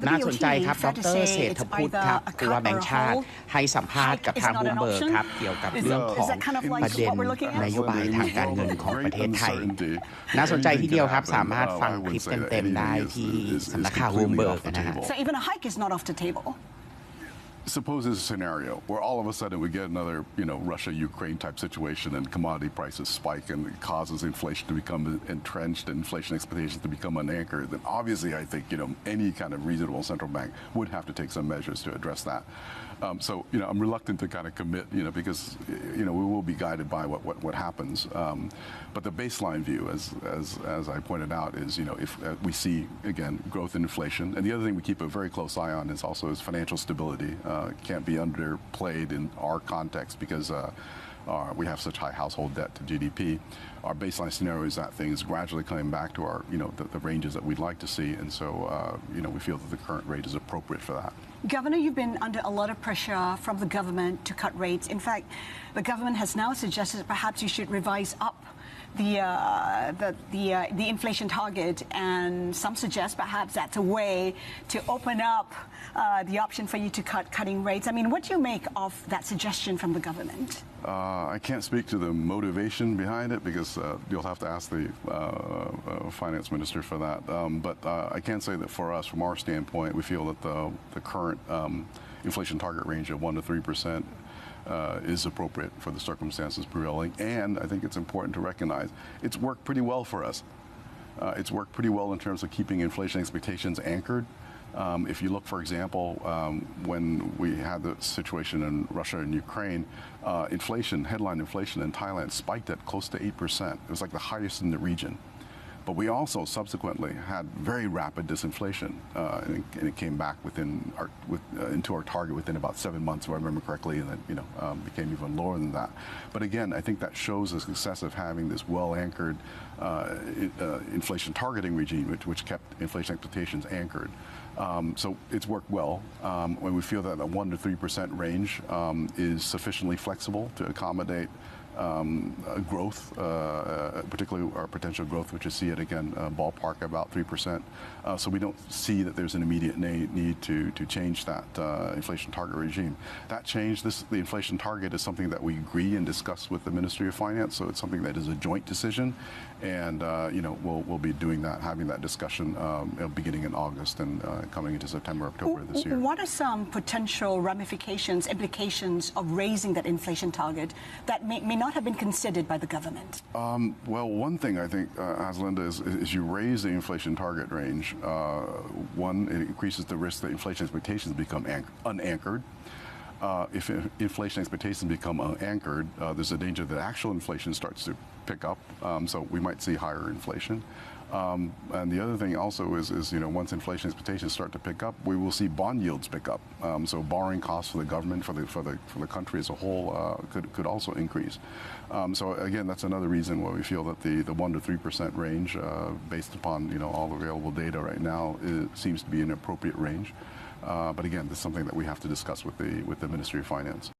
น่าสนใจครับดร.เศรษฐพุทธครับผู้ว่าแบงก์ชาติให้สัมภาษณ์กับทางบูมเบิร์กครับเกี่ยวกับเรื่องของประเด็นนโยบายทางการเงินของประเทศไทยน่าสนใจทีเดียวครับสามารถฟังคลิปเต็มๆได้ที่สำนักข่าวบูมเบิร์กนะฮะ Suppose there's a scenario where all of a sudden we get another, Russia-Ukraine type situation and commodity prices spike and it causes inflation to become entrenched and inflation expectations to become unanchored, then obviously I think, any kind of reasonable central bank would have to take some measures to address that. I'm reluctant to kind of commit, because, we will be guided by what happens. But the baseline view, as I pointed out, is, if we see, again, growth in inflation, and the other thing we keep a very close eye on is financial stability. Can't be underplayed in our context because we have such high household debt to GDP. Our baseline scenario is that things gradually coming back to our, the ranges that we'd like to see, and so, we feel that the current rate is appropriate for that. Governor, you've been under a lot of pressure from the government to cut rates. In fact, the government has now suggested that perhaps you should revise up the inflation target, and some suggest perhaps that's a way to open up the option for you to cutting rates. I mean, what do you make of that suggestion from the government? I can't speak to the motivation behind it because you'll have to ask the finance minister for that. But I can say that for us, from our standpoint, we feel that the current inflation target range of 1 to 3% is appropriate for the circumstances prevailing. And I think it's important to recognize it's worked pretty well for us. It's worked pretty well in terms of keeping inflation expectations anchored. If you look, for example, when we had the situation in Russia and Ukraine, headline inflation in Thailand spiked at close to 8%. It was like the highest in the region. But we also subsequently had very rapid disinflation, and it came back into our target within about 7 months, if I remember correctly, and then became even lower than that. But again, I think that shows the success of having this well-anchored inflation targeting regime, which kept inflation expectations anchored. So it's worked well. When we feel that a 1 to 3% range is sufficiently flexible to accommodate growth, particularly our potential growth, which is see it again ballpark about 3%. So we don't see that there's an immediate need to change that inflation target regime. That change, the inflation target is something that we agree and discuss with the Ministry of Finance. So it's something that is a joint decision, and we'll be doing that, having that discussion beginning in August and coming into September, October this year. What are some potential ramifications, implications of raising that inflation target that may not have been considered by the government? Well, one thing I think, Aslinda, is you raise the inflation target range. One, it increases the risk that inflation expectations become unanchored. If inflation expectations become unanchored, there's a danger that actual inflation starts to pick up. So we might see higher inflation. And the other thing also is once inflation expectations start to pick up, we will see bond yields pick up. So borrowing costs for the government, for the country as a whole, could also increase. So again, that's another reason why we feel that the 1 to 3% range, based upon all available data right now, seems to be an appropriate range. But again, this is something that we have to discuss with the Ministry of Finance.